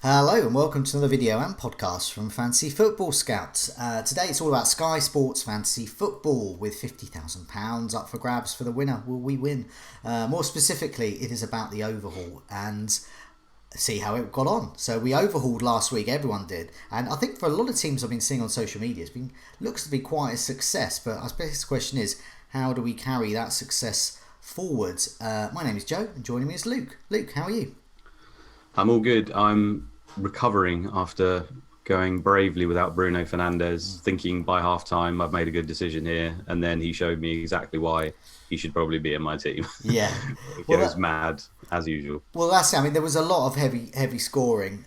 Hello and welcome to another video and podcast from Fantasy Football Scouts. Today it's all about Sky Sports Fantasy Football with £50,000 up for grabs for the winner. Will we win? More specifically, it is about the overhaul and see how it got on. So we overhauled last week, everyone did, and I think for a lot of teams I've been seeing on social media, looks to be quite a success. But I suppose the question is, how do we carry that success forward? My name is Joe, and joining me is Luke. Luke, how are you? I'm all good. I'm recovering after going bravely without Bruno Fernandes, thinking by half-time I've made a good decision here, and then he showed me exactly why he should probably be in my team. Yeah. It goes mad, as usual. Well, that's it. I mean, there was a lot of heavy scoring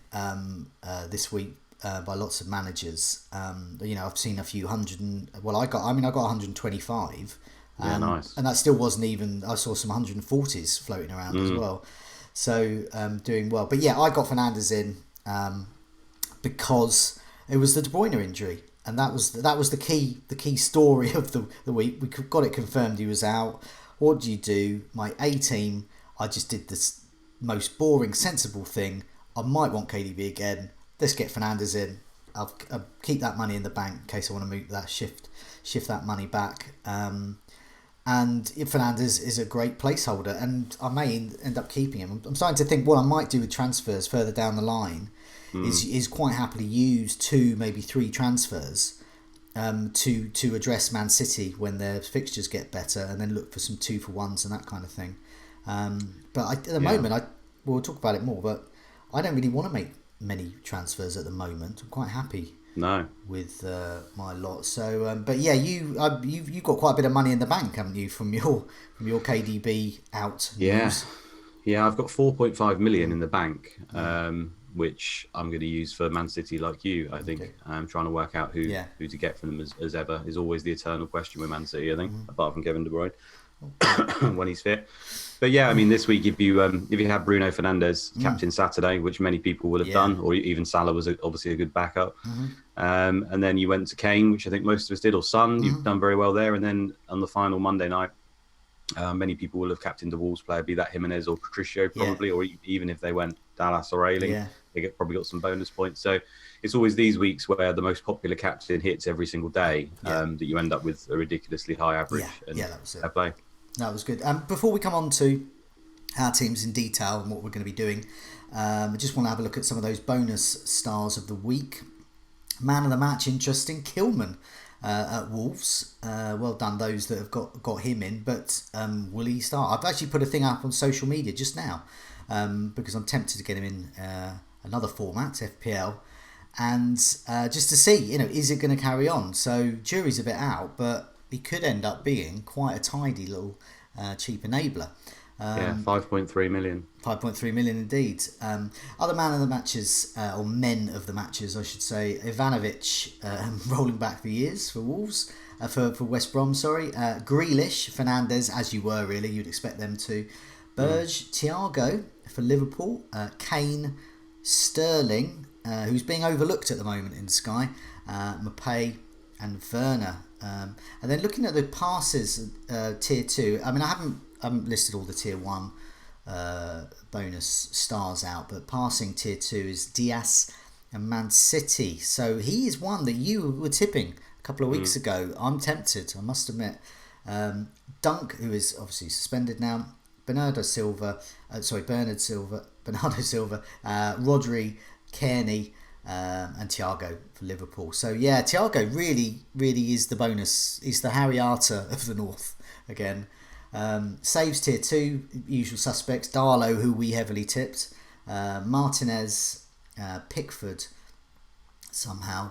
this week by lots of managers. I've seen a few hundred. I got 125. Yeah, nice. And that still wasn't even. I saw some 140s floating around as well. So doing well. But yeah, I got Fernandes in because it was the De Bruyne injury, and that was the key story of the week. We got it confirmed he was out. What do you do? My A team, I just did this most boring, sensible thing. I might want KDB again. Let's get Fernandes in. I'll keep that money in the bank in case I want to move that shift that money back. And Fernandes is a great placeholder, and I may end up keeping him. I'm starting to think what I might do with transfers further down the line is quite happily use 2, maybe 3 transfers to address Man City when their fixtures get better, and then look for some 2-for-1s and that kind of thing. At the moment, we'll talk about it more, but I don't really want to make many transfers at the moment. I'm quite happy. No. With my lot. So, but yeah, you've got quite a bit of money in the bank, haven't you, from your KDB out? Yeah, news? yeah. I've got 4.5 million in the bank, which I'm going to use for Man City, like you. I think I'm trying to work out who to get from them as ever is always the eternal question with Man City. I think, apart from Kevin De Bruyne when he's fit. But yeah, I mean, this week if you had Bruno Fernandes captain Saturday, which many people will have done, or even Salah was obviously a good backup, and then you went to Kane, which I think most of us did, or Son, you've done very well there. And then on the final Monday night, many people will have captained a Wolves player, be that Jimenez or Patricio probably, or even if they went Dallas or Ayling, they probably got some bonus points. So it's always these weeks where the most popular captain hits every single day that you end up with a ridiculously high average. That was it. Fair play. That was good. Before we come on to our teams in detail and what we're going to be doing, I just want to have a look at some of those bonus stars of the week. Man of the match, interesting. Kilman at Wolves. Well done, those that have got him in. But will he start? I've actually put a thing up on social media just now because I'm tempted to get him in another format, FPL. And just to see, is it going to carry on? So jury's a bit out, but he could end up being quite a tidy little cheap enabler. 5.3 million. 5.3 million indeed. Other man of the matches, or men of the matches, I should say, Ivanovic rolling back the years for Wolves, for West Brom, sorry. Grealish, Fernandes, as you were really, you'd expect them to. Burge, Thiago for Liverpool, Kane, Sterling, who's being overlooked at the moment in Sky, Maupay and Werner. And then looking at the passes, tier 2, I mean, I haven't listed all the tier 1 bonus stars out, but passing tier 2 is Diaz and Man City. So he is one that you were tipping a couple of weeks ago. I'm tempted, I must admit. Dunk, who is obviously suspended now, Bernardo Silva, Rodri, Kearney, and Thiago for Liverpool. So yeah, Thiago really is the bonus. He's the Harry Arter of the North again. Saves tier 2, usual suspects. Darlow, who we heavily tipped, Martinez, Pickford somehow,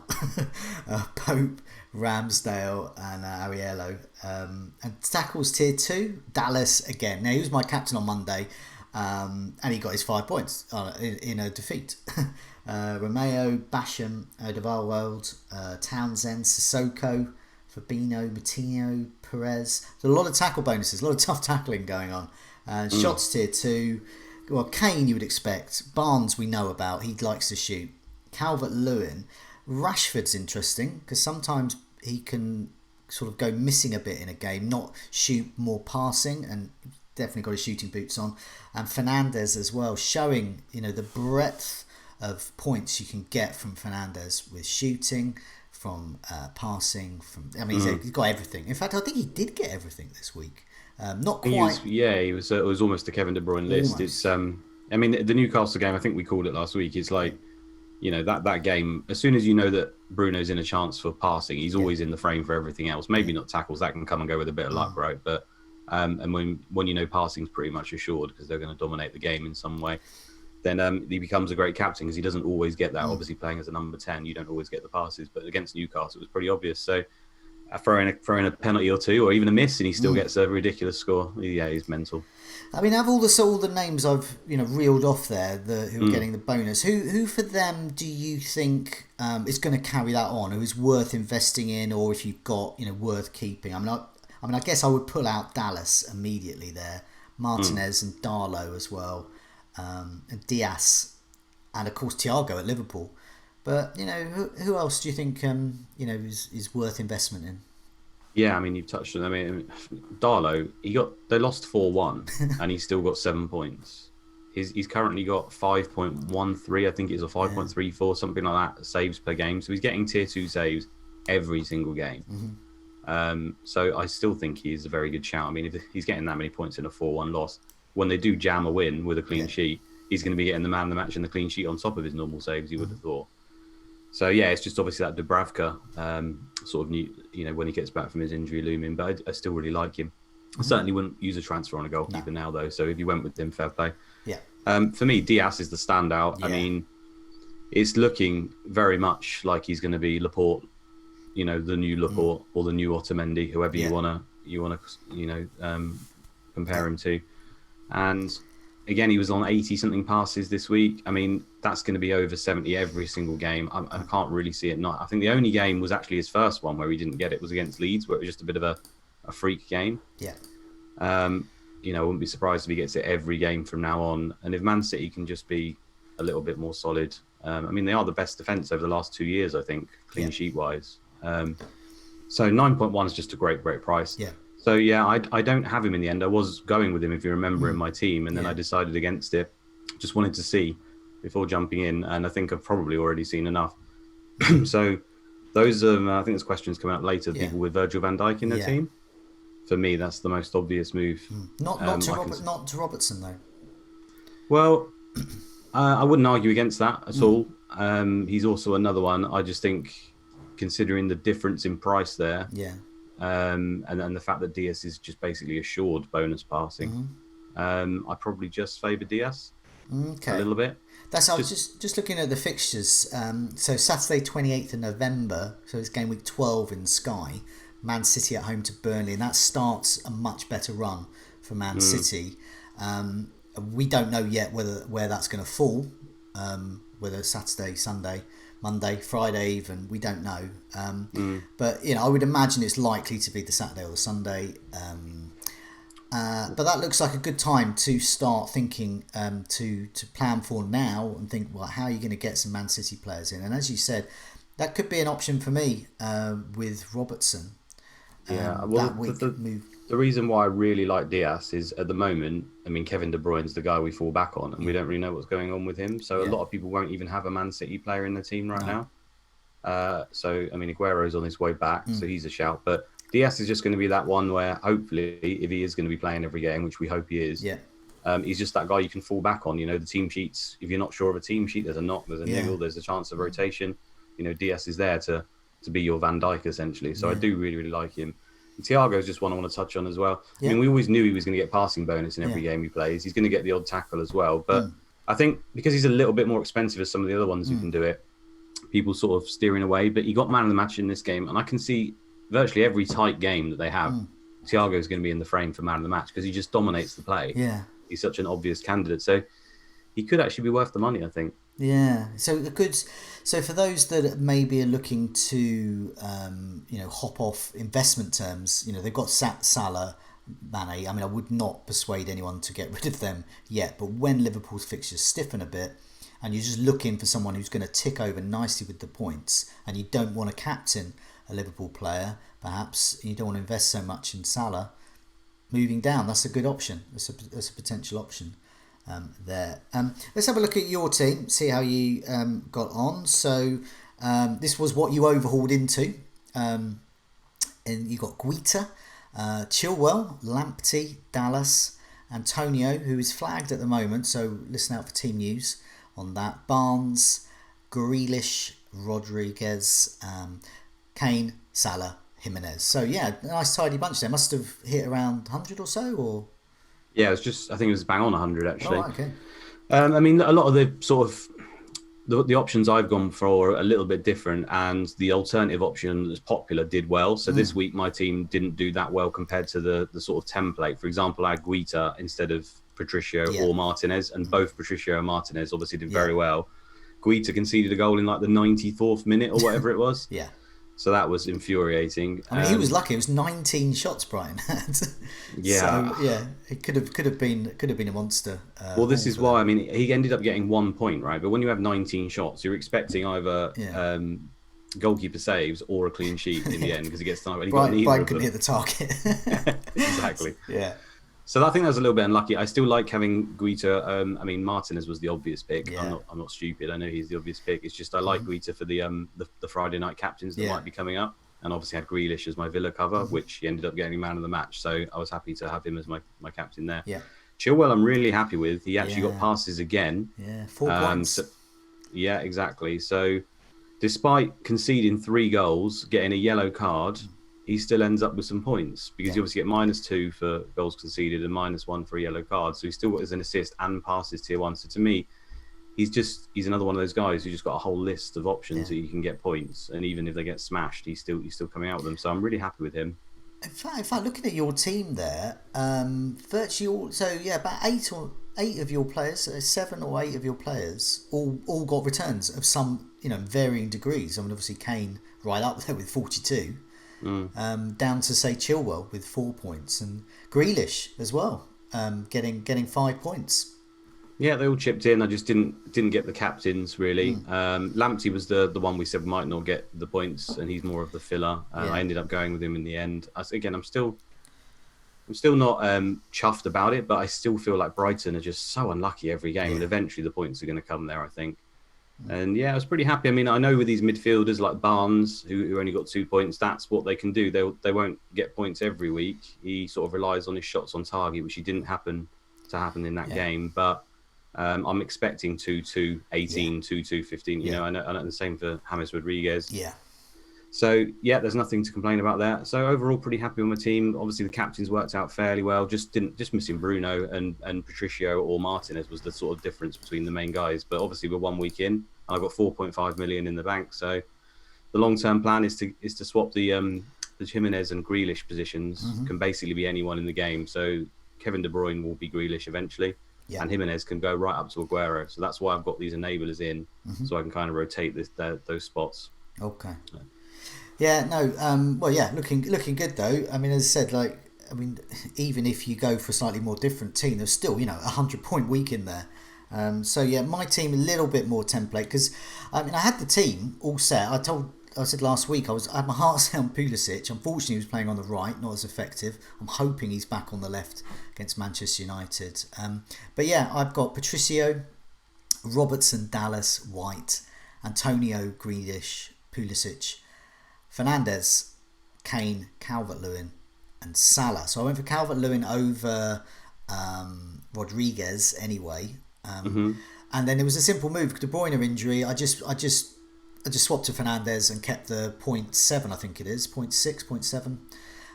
Pope, Ramsdale and Ariello. And tackles tier 2, Dallas again. Now he was my captain on Monday, and he got his 5 points in a defeat. Romeo, Basham, Odegaard, Townsend, Sissoko, Fabinho, Moutinho, Perez. There's a lot of tackle bonuses, a lot of tough tackling going on. Shots tier 2. Well, Kane you would expect. Barnes we know about. He likes to shoot. Calvert-Lewin. Rashford's interesting because sometimes he can sort of go missing a bit in a game, not shoot, more passing, and definitely got his shooting boots on. And Fernandes as well, showing the breadth of points you can get from Fernandes with shooting, from passing, he's got everything. In fact, I think he did get everything this week. Not quite. He was. It was almost a Kevin De Bruyne list. Almost. It's. I mean, the Newcastle game. I think we called it last week. It's like, that game. As soon as you know that Bruno's in a chance for passing, he's always in the frame for everything else. Maybe not tackles. That can come and go with a bit of luck, right? But and when passing's pretty much assured because they're going to dominate the game in some way, then he becomes a great captain because he doesn't always get that. Obviously, playing as a number 10, you don't always get the passes. But against Newcastle, it was pretty obvious. So. Throw in a penalty or two, or even a miss, and he still gets a ridiculous score. Yeah, he's mental. I mean, all the names I've reeled off there, who are getting the bonus. Who for them do you think is going to carry that on? Who is worth investing in, or if you've got worth keeping? I guess I would pull out Dallas immediately there, Martinez and Darlow as well, and Diaz, and of course Thiago at Liverpool. But who else do you think is worth investment in? Yeah, I mean you've touched on. I mean Darlow, they lost 4-1, and he's still got 7 points. He's currently got 5.13, I think it is, or 5.34, something like that, saves per game. So he's getting tier 2 saves every single game. So I still think he's a very good shout. I mean, if he's getting that many points in a 4-1 loss, when they do jam a win with a clean sheet, he's going to be getting the man of the match and the clean sheet on top of his normal saves. You would have thought. So yeah, it's just obviously that Dubravka sort of new, when he gets back from his injury looming. But I still really like him. I certainly wouldn't use a transfer on a goalkeeper now though. So if you went with him, fair play. Yeah. For me, Diaz is the standout. Yeah. I mean, it's looking very much like he's going to be Laporte, the new Laporte or the new Otamendi, whoever you wanna compare him to. And again, he was on 80-something passes this week. I mean, that's going to be over 70 every single game. I can't really see it not. I think the only game was actually his first one where he didn't get it was against Leeds, where it was just a bit of a freak game. Yeah. I wouldn't be surprised if he gets it every game from now on. And if Man City can just be a little bit more solid. I mean, they are the best defence over the last 2 years, I think, clean sheet-wise. So 9.1 is just a great, great price. Yeah. So, yeah, I don't have him in the end. I was going with him, if you remember, in my team, and then I decided against it. Just wanted to see before jumping in, and I think I've probably already seen enough. So those I think there's questions coming up later, people with Virgil van Dijk in their team. For me, that's the most obvious move. Not to Robertson, though. Well, I wouldn't argue against that at all. He's also another one. I just think, considering the difference in price there... Yeah. And the fact that Diaz is just basically assured bonus passing, I probably just favour Diaz a little bit. I was just looking at the fixtures. So Saturday 28th of November, so it's game week 12 in Sky, Man City at home to Burnley, and that starts a much better run for Man City. We don't know yet where that's going to fall, whether Saturday, Sunday, Monday, Friday even, we don't know. But, I would imagine it's likely to be the Saturday or the Sunday. But that looks like a good time to start thinking, to plan for now and think, well, how are you going to get some Man City players in? And as you said, that could be an option for me with Robertson. The reason why I really like Diaz is at the moment, I mean, Kevin De Bruyne's the guy we fall back on, and we don't really know what's going on with him. So a lot of people won't even have a Man City player in the team right now. So, I mean, Aguero's on his way back, so he's a shout. But Diaz is just going to be that one where, hopefully, if he is going to be playing every game, which we hope he is, he's just that guy you can fall back on. The team sheets, if you're not sure of a team sheet, there's a knock, there's a niggle, there's a chance of rotation. Diaz is there to be your Van Dijk, essentially. So I do really, really like him. Thiago is just one I want to touch on as well. I mean, we always knew he was going to get passing bonus in every game he plays. He's going to get the odd tackle as well. But I think because he's a little bit more expensive as some of the other ones who can do it, people sort of steering away. But he got man of the match in this game. And I can see virtually every tight game that they have, Thiago is going to be in the frame for man of the match because he just dominates the play. Yeah. He's such an obvious candidate. So he could actually be worth the money, I think. Yeah, so for those that maybe are looking to hop off investment terms, they've got Salah, Mane. I mean, I would not persuade anyone to get rid of them yet, but when Liverpool's fixtures stiffen a bit and you're just looking for someone who's going to tick over nicely with the points, and you don't want to captain a Liverpool player, perhaps, and you don't want to invest so much in Salah, moving down, that's a good option. That's a potential option. there. Let's have a look at your team, see how you got on. So this was what you overhauled into. And you got Guita, Chilwell, Lamptey, Dallas, Antonio, who is flagged at the moment, so listen out for team news on that. Barnes, Grealish, Rodriguez, Kane, Salah, Jimenez. So yeah, nice tidy bunch there. Must have hit around 100 or so, or yeah, I think it was bang on 100 actually. Oh, okay. I mean, a lot of the sort of the options I've gone for are a little bit different, and the alternative option that's popular did well. So this week my team didn't do that well compared to the sort of template. For example, I had Guita instead of Patricio or Martinez, and both Patricio and Martinez obviously did very well. Guita conceded a goal in like the 94th minute or whatever it was. Yeah. So that was infuriating. I mean, he was lucky. It was 19 shots Brighton had. Yeah. So yeah, it could have been a monster. Well, this is why. I mean, he ended up getting 1 point, right? But when you have 19 shots, you're expecting either goalkeeper saves or a clean sheet in the end because he gets time. Brighton couldn't hit the target. Exactly. Yeah. So I think that was a little bit unlucky. I still like having Guita. I mean, Martinez was the obvious pick. Yeah. I'm not stupid. I know he's the obvious pick. It's just I like Guita for the Friday night captains that might be coming up. And obviously had Grealish as my Villa cover, which he ended up getting man of the match. So I was happy to have him as my captain there. Yeah. Chilwell, I'm really happy with. He actually got passes again. Yeah, 4 points. So, yeah, exactly. So despite conceding 3 goals, getting a yellow card, he still ends up with some points because you obviously get -2 for goals conceded and -1 for a yellow card. So he's still got his assist and passes tier 1. So to me, he's another one of those guys who just got a whole list of options that you can get points. And even if they get smashed, he's still coming out with them. So I'm really happy with him. In fact, looking at your team there, virtually all, so yeah, about 8 of your players, 7 or 8 of your players, all got returns of some, varying degrees. I mean, obviously Kane right up there with 42. Down to say Chilwell with 4 points and Grealish as well, getting 5 points. Yeah, they all chipped in. I just didn't get the captains really. Lamptey was the one we said might not get the points, and he's more of the filler. I ended up going with him in the end. I'm still not chuffed about it, but I still feel like Brighton are just so unlucky every game, and eventually the points are going to come there, I think. And yeah, I was pretty happy. I mean, I know with these midfielders like Barnes, who only got 2 points, that's what they can do. They won't get points every week. He sort of relies on his shots on target, which he didn't happen in that game. But I'm expecting 2-2, 18, 2-2, 15. I know the same for James Rodriguez. Yeah. So yeah, there's nothing to complain about there. So overall, pretty happy with my team. Obviously, the captains worked out fairly well. Just missing Bruno and Patricio or Martinez was the sort of difference between the main guys. But obviously, we're 1 week in. I've got 4.5 million in the bank. So the long-term plan is to swap the Jimenez and Grealish positions. Can basically be anyone in the game. So Kevin De Bruyne will be Grealish eventually. Yeah. And Jimenez can go right up to Aguero. So that's why I've got these enablers in, so I can kind of rotate those spots. Okay. Yeah, no, well, yeah, looking good though. I mean, as I said, even if you go for a slightly more different team, there's still, 100-point week in there. So yeah, my team a little bit more template because, I had the team all set. I said last week I had my heart set on Pulisic. Unfortunately, he was playing on the right, not as effective. I'm hoping he's back on the left against Manchester United. But yeah, I've got Patricio, Robertson, Dallas, White, Antonio, Grealish, Pulisic, Fernandes, Kane, Calvert-Lewin, and Salah. So I went for Calvert-Lewin over Rodriguez anyway. And then it was a simple move. De Bruyne injury. I just swapped to Fernandes and kept the 0.7. I think it is 0.6, 0.7,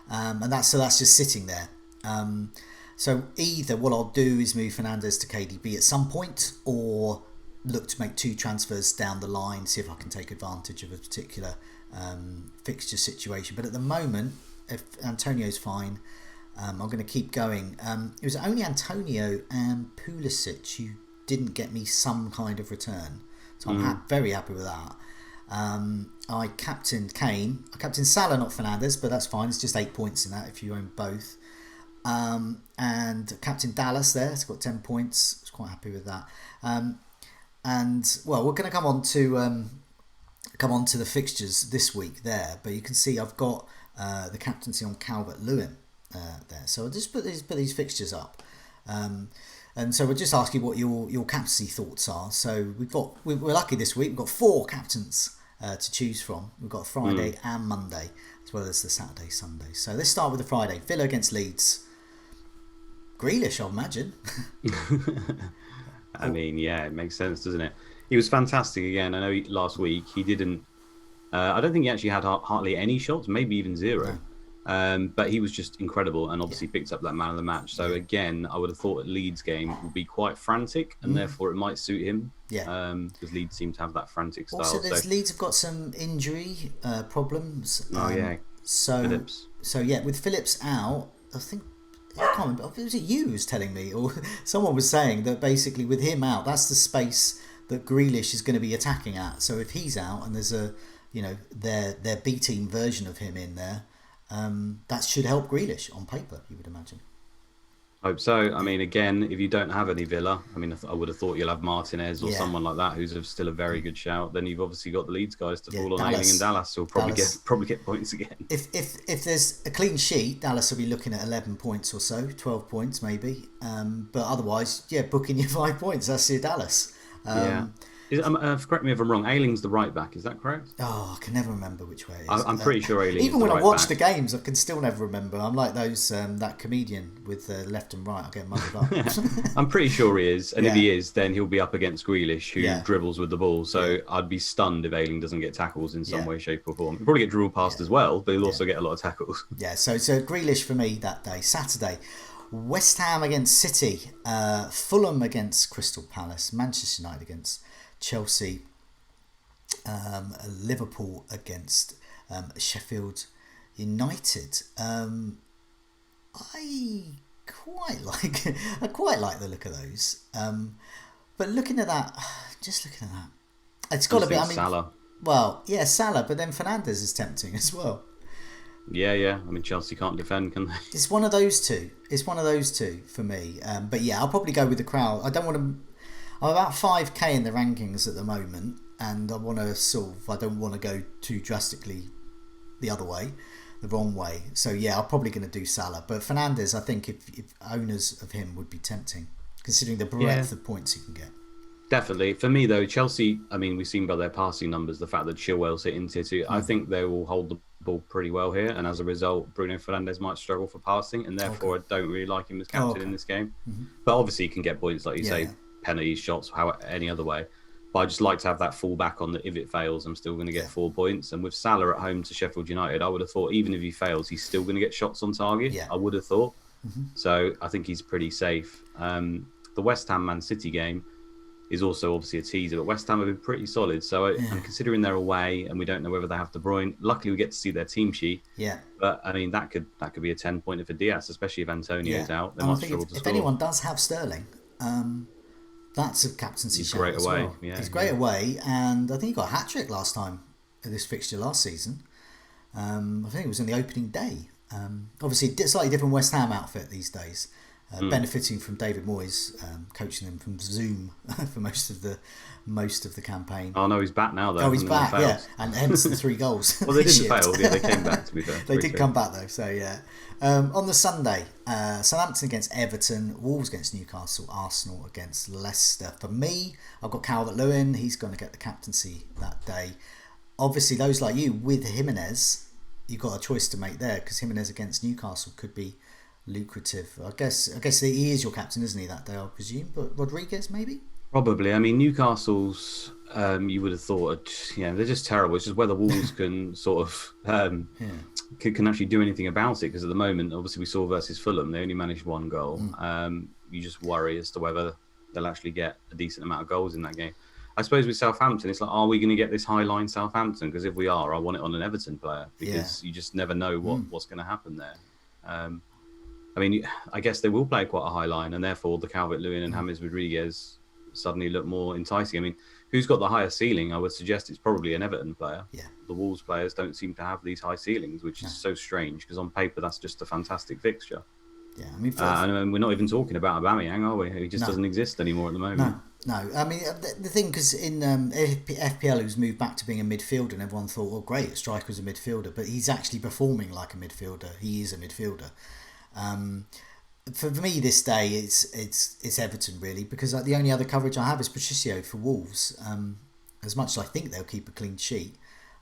and that's just sitting there. So either what I'll do is move Fernandes to KDB at some point, or look to make 2 transfers down the line, see if I can take advantage of a particular fixture situation. But at the moment, if Antonio's fine, I'm going to keep going. It was only Antonio and Pulisic who didn't get me some kind of return, so I'm very happy with that. I captained Kane. I captained Salah, not Fernandes, but that's fine. It's just 8 points in that if you own both. And captain Dallas there. It's got 10 points. I was quite happy with that. And well, we're going to come on to the fixtures this week there, but you can see I've got the captaincy on Calvert-Lewin there. So I'll just put these fixtures up. And so we'll just ask you what your captaincy thoughts are. So we're lucky this week. We've got 4 captains to choose from. We've got Friday and Monday, as well as the Saturday, Sunday. So let's start with the Friday. Villa against Leeds. Grealish, I'll imagine. I mean, yeah, it makes sense, doesn't it? He was fantastic again. I know last week he didn't. I don't think he actually had hardly any shots, maybe even 0. No. But he was just incredible and obviously picked up that man of the match. So again, I would have thought Leeds game would be quite frantic and therefore it might suit him. Yeah. Because Leeds seem to have that frantic style. Also, Leeds have got some injury problems. Oh, yeah. So, Phillips. So, yeah, with Phillips out, I can't remember, was it you who was telling me, or someone was saying that basically with him out, that's the space that Grealish is going to be attacking at. So if he's out and there's their B team version of him in there, that should help Grealish on paper, you would imagine. Hope so. I mean, again, if you don't have any Villa, I mean, I would have thought you'll have Martinez or someone like that who's still a very good shout. Then you've obviously got the Leeds guys to fall on. Ayling and Dallas who'll probably get points again. If there's a clean sheet, Dallas will be looking at 11 points or so, 12 points maybe. But otherwise, booking your 5 points. That's your Dallas. Correct me if I'm wrong. Ayling's the right back, is that correct? Oh, I can never remember which way it is. I'm pretty sure Ayling. Even is when the right I watch back. the games, I can still never remember. I'm like those that comedian with left and right. I get muddled up. I'm pretty sure he is, and if he is, then he'll be up against Grealish, who dribbles with the ball. So I'd be stunned if Ayling doesn't get tackles in some way, shape, or form. He'll probably get dribbled past as well, but he'll also get a lot of tackles. Yeah. So Grealish for me that day, Saturday. West Ham against City, Fulham against Crystal Palace, Manchester United against Chelsea, Liverpool against Sheffield United. I quite like the look of those. But looking at that, it's got to be. I mean, Salah. Well, yeah, Salah, but then Fernandes is tempting as well. Yeah. I mean, Chelsea can't defend, can they? It's one of those two. For me. But yeah, I'll probably go with the crowd. I don't want to. I'm about 5k in the rankings at the moment, and I don't want to go too drastically the wrong way. So yeah, I'm probably going to do Salah. But Fernandes, I think if owners of him would be tempting, considering the breadth of points he can get. Definitely. For me, though, Chelsea, I mean, we've seen by their passing numbers, the fact that Chilwell's hitting tier 2, I think they will hold the ball pretty well here. And as a result, Bruno Fernandes might struggle for passing, and therefore I don't really like him as captain in this game. Mm-hmm. But obviously he can get points, like you say, penalties, shots, any other way. But I just like to have that fallback on that if it fails, I'm still going to get 4 points. And with Salah at home to Sheffield United, I would have thought even if he fails, he's still going to get shots on target. Yeah. I would have thought. Mm-hmm. So I think he's pretty safe. The West Ham Man City game is also obviously a teaser, but West Ham have been pretty solid. So I'm considering they're away and we don't know whether they have De Bruyne. Luckily, we get to see their team sheet. Yeah. But I mean, that could be a 10-pointer for Diaz, especially if Antonio's out. They might struggle to score. If anyone does have Sterling, that's a captaincy shout as well. Away. Yeah, he's great away, and I think he got a hat-trick last time in this fixture last season. I think it was in the opening day. Obviously, a slightly different West Ham outfit these days. Benefiting from David Moyes coaching them from Zoom for most of the campaign. Oh no, he's back now though. Oh, he's back, and hence the 3 goals. Well, they didn't fail. Yeah, they came back. To be fair, they did come back though. So yeah. On the Sunday, Southampton against Everton, Wolves against Newcastle, Arsenal against Leicester. For me, I've got Calvert-Lewin. He's going to get the captaincy that day. Obviously, those like you with Jimenez, you've got a choice to make there because Jimenez against Newcastle could be lucrative. I guess he is your captain, isn't he, that day, I presume? But Rodriguez, maybe? Probably. I mean, Newcastle's, you would have thought, they're just terrible. It's just whether Wolves can sort of can actually do anything about it, because at the moment, obviously, we saw versus Fulham, they only managed 1 goal. You just worry as to whether they'll actually get a decent amount of goals in that game. I suppose with Southampton, it's like, are we going to get this high line Southampton? Because if we are, I want it on an Everton player, because you just never know what's going to happen there. I mean, I guess they will play quite a high line, and therefore the Calvert-Lewin and James Rodriguez suddenly look more enticing. I mean, who's got the higher ceiling? I would suggest it's probably an Everton player. Yeah. The Wolves players don't seem to have these high ceilings, which is so strange, because on paper that's just a fantastic fixture. Yeah, I mean, and we're not even talking about Aubameyang, are we? He just doesn't exist anymore at the moment. No. I mean, the thing, because in FPL, he's moved back to being a midfielder, and everyone thought, well, great, a striker's a midfielder, but he's actually performing like a midfielder. He is a midfielder. for me this day it's Everton really, because the only other coverage I have is Patricio for Wolves. As much as I think they'll keep a clean sheet,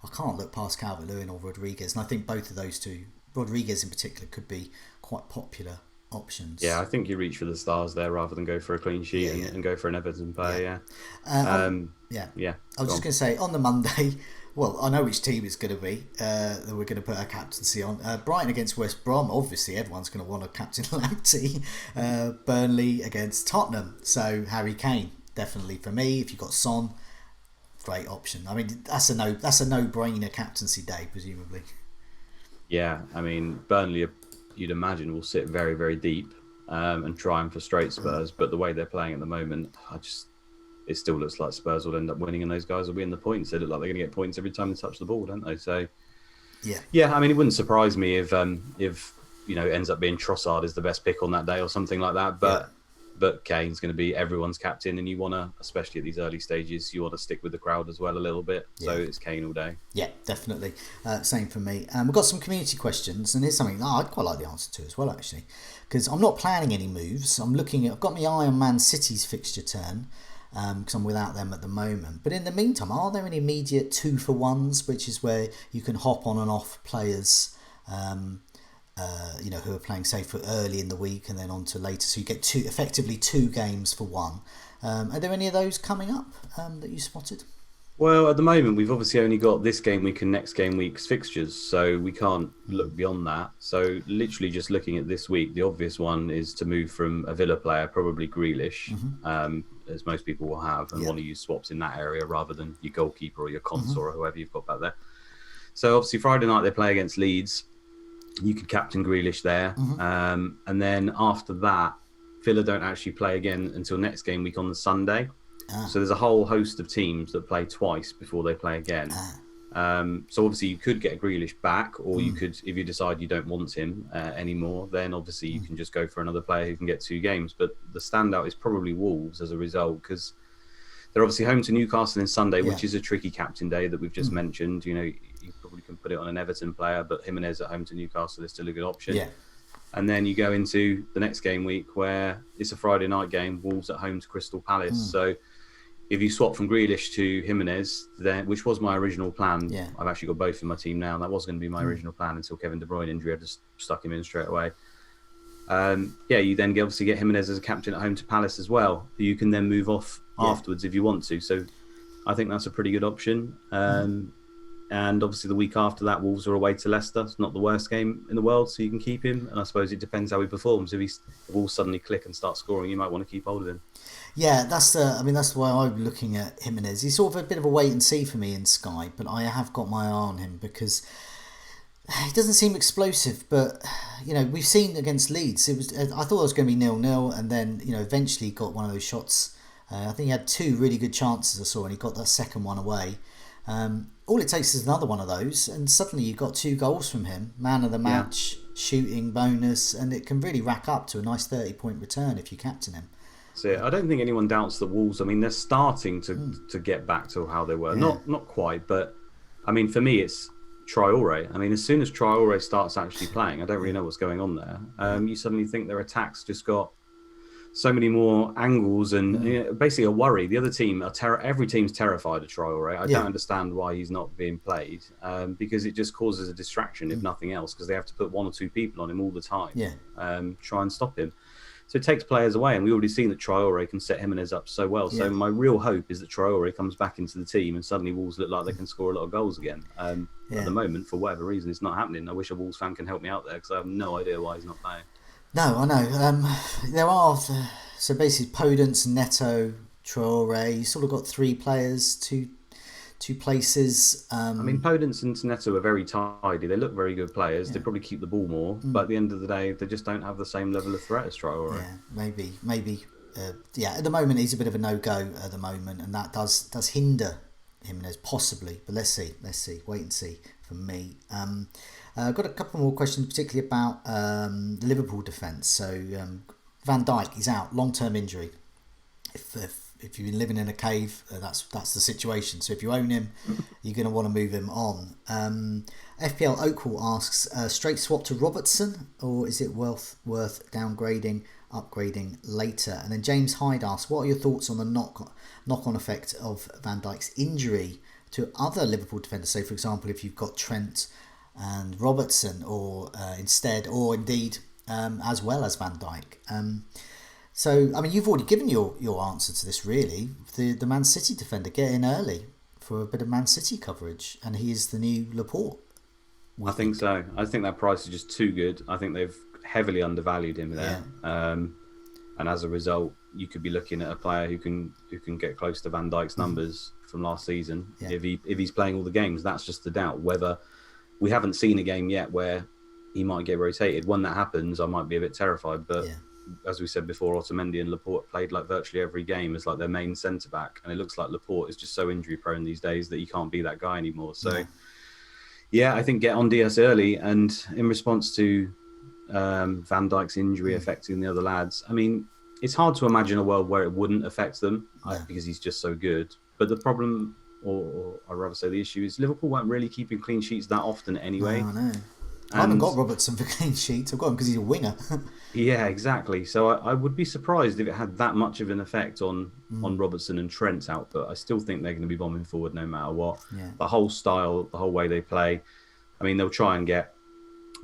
I can't look past Calvert-Lewin or Rodriguez, and I think both of those two, Rodriguez in particular, could be quite popular options. Yeah, I think you reach for the stars there rather than go for a clean sheet and go for an Everton player. Yeah. I was just going to say, on the Monday, well, I know which team it's going to be that we're going to put our captaincy on. Brighton against West Brom. Obviously, everyone's going to want a captain Lamptey. Burnley against Tottenham. So Harry Kane, definitely for me. If you've got Son, great option. I mean, that's a no-brainer captaincy day, presumably. Yeah, I mean, Burnley, you'd imagine, will sit very, very deep and try and frustrate Spurs. But the way they're playing at the moment, it still looks like Spurs will end up winning, and those guys will be in the points. They look like they're going to get points every time they touch the ball, don't they? So, yeah. I mean, it wouldn't surprise me if it ends up being Trossard is the best pick on that day or something like that. But Kane's going to be everyone's captain, and you want to, especially at these early stages, you want to stick with the crowd as well a little bit. So it's Kane all day. Yeah, definitely. Same for me. We've got some community questions, and here's something I'd quite like the answer to as well, actually, because I'm not planning any moves. I've got my eye on Man City's fixture turn, because I'm without them at the moment. But in the meantime, are there any immediate 2-for-1s, which is where you can hop on and off players, who are playing, say, for early in the week and then on to later, so you get effectively two games for one. Are there any of those coming up that you spotted? Well, at the moment, we've obviously only got this game week and next game week's fixtures, so we can't look beyond that. So literally just looking at this week, the obvious one is to move from a Villa player, probably Grealish, as most people will have, and want to use swaps in that area rather than your goalkeeper or your consort or whoever you've got back there. So obviously Friday night they play against Leeds. You could captain Grealish there. And then after that, Villa don't actually play again until next game week on the Sunday. So there's a whole host of teams that play twice before they play again. So obviously you could get Grealish back, or you could, if you decide you don't want him anymore, then obviously you can just go for another player who can get 2 games. But the standout is probably Wolves as a result, because they're obviously home to Newcastle on Sunday, which is a tricky captain day that we've just mentioned. You probably can put it on an Everton player, but Jimenez at home to Newcastle is still a good option. And then you go into the next game week where it's a Friday night game, Wolves at home to Crystal Palace. So if you swap from Grealish to Jimenez, then, which was my original plan, I've actually got both in my team now. That was going to be my original plan until Kevin De Bruyne injury. I just stuck him in straight away. You then obviously get Jimenez as a captain at home to Palace as well. You can then move off afterwards if you want to. So I think that's a pretty good option. And obviously the week after that, Wolves are away to Leicester. It's not the worst game in the world, so you can keep him. And I suppose it depends how he performs. If Wolves suddenly click and start scoring, you might want to keep hold of him. Yeah, that's why I'm looking at Jimenez. He's sort of a bit of a wait and see for me in Sky, but I have got my eye on him because he doesn't seem explosive. But we've seen against Leeds, I thought it was going to be 0-0, and then eventually got one of those shots. I think he had 2 really good chances I saw, and he got that second one away. All it takes is another one of those, and suddenly you've got 2 goals from him, man of the match, shooting bonus, and it can really rack up to a nice 30-point return if you captain him. So I don't think anyone doubts the Wolves. I mean, they're starting to get back to how they were. Not quite, but I mean, for me, it's Traore. I mean, as soon as Traore starts actually playing, I don't really know what's going on there. You suddenly think their attacks just got so many more angles and basically a worry. The other team every team's terrified of Traore. I don't understand why he's not being played, because it just causes a distraction, if nothing else, because they have to put 1 or 2 people on him all the time, try and stop him. So it takes players away, and we've already seen that Traore can set Jimenez up so well. So my real hope is that Traore comes back into the team and suddenly Wolves look like they can score a lot of goals again. At the moment, for whatever reason, it's not happening. I wish a Wolves fan can help me out there, because I have no idea why he's not playing. No, I know. There are, so basically Podence, Neto, Traore. You sort of got 3 players, two places. I mean, Podence and Neto are very tidy. They look very good players. They probably keep the ball more, but at the end of the day, they just don't have the same level of threat as Traore. Yeah, maybe. At the moment, he's a bit of a no-go at the moment, and that does hinder Jimenez possibly. But let's see. Wait and see for me. I've got a couple more questions, particularly about the Liverpool defence. So Van Dijk is out, long-term injury. If if you've been living in a cave, that's the situation. So if you own him, you're going to want to move him on. FPL Oakwall asks, straight swap to Robertson, or is it worth downgrading, upgrading later? And then James Hyde asks, what are your thoughts on the knock-on effect of Van Dijk's injury to other Liverpool defenders? So, for example, if you've got Trent and Robertson, or indeed as well as Van Dijk. So, I mean, you've already given your answer to this, really. The Man City defender, get in early for a bit of Man City coverage, and he is the new Laporte. I think so. I think that price is just too good. I think they've heavily undervalued him there. Yeah. And as a result, you could be looking at a player who can get close to Van Dijk's numbers from last season. Yeah. If he's playing all the games. That's just the doubt. Whether we haven't seen a game yet where he might get rotated. When that happens, I might be a bit terrified. But as we said before, Otamendi and Laporte played like virtually every game as like their main centre back, and it looks like Laporte is just so injury prone these days that he can't be that guy anymore. So. Yeah, I think get on Diaz early, and in response to Van Dijk's injury affecting the other lads, I mean, it's hard to imagine a world where it wouldn't affect them because he's just so good. But the problem, or I'd rather say the issue, is Liverpool weren't really keeping clean sheets that often anyway. No, I know. I haven't got Robertson for clean sheets. I've got him because he's a winger. Yeah, exactly. So I would be surprised if it had that much of an effect on Robertson and Trent's output. I still think they're going to be bombing forward no matter what. Yeah. The whole style, the whole way they play. I mean, they'll try and get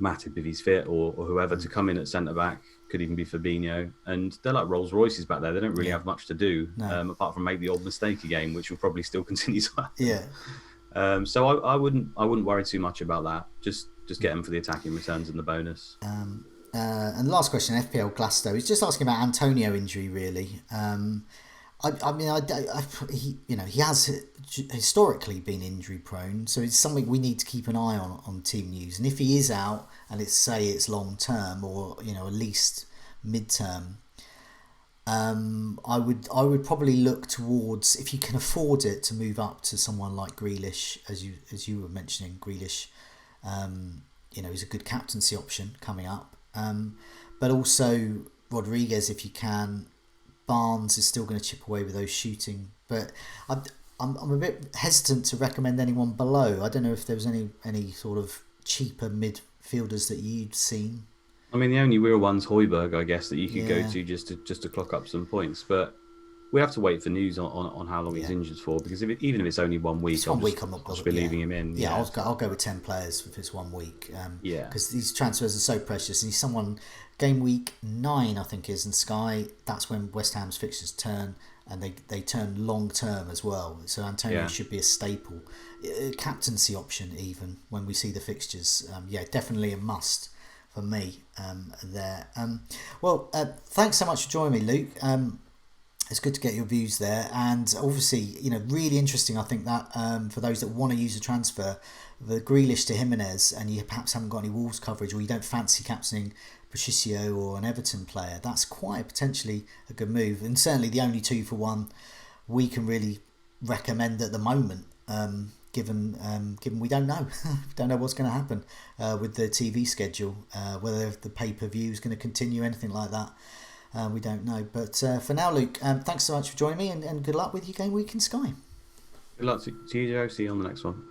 Matip if he's fit or whoever to come in at centre-back. Could even be Fabinho. And they're like Rolls Royces back there. They don't really have much to do apart from make the odd mistake again, which will probably still continue to happen. Yeah. So I wouldn't worry too much about that. Just get them for the attacking returns and the bonus. And last question, FPL Glasto. He's just asking about Antonio injury, really. He has historically been injury prone, so it's something we need to keep an eye on team news. And if he is out, and it's long term or at least mid term, I would probably look towards, if you can afford it, to move up to someone like Grealish, as you were mentioning. Grealish, is a good captaincy option coming up. But also Rodriguez, if you can. Barnes is still going to chip away with those shooting, but I'm a bit hesitant to recommend anyone below. I don't know if there was any sort of cheaper midfielders that you'd seen. I mean, the only real one's Højbjerg, I guess, that you could go to just to clock up some points. But we have to wait for news on how long he's injured for, because even if it's only 1 week, I'm not just be leaving him in. Yeah, I'll go with 10 players if it's 1 week. Because these transfers are so precious, and he's someone. Game week 9, I think, is in Sky. That's when West Ham's fixtures turn, and they turn long term as well. So Antonio should be a staple, captaincy option even when we see the fixtures. Definitely a must for me there. Thanks so much for joining me, Luke. It's good to get your views there, and obviously, really interesting. I think that for those that want to use a transfer, the Grealish to Jimenez, and you perhaps haven't got any Wolves coverage, or you don't fancy captaining Patricio or an Everton player, that's quite potentially a good move, and certainly the only 2 for 1 we can really recommend at the moment. Given we don't know what's going to happen with the TV schedule, whether the pay-per-view is going to continue, anything like that. We don't know. But for now, Luke, thanks so much for joining me, and good luck with your game week in Sky. Good luck to you, Joe. See you on the next one.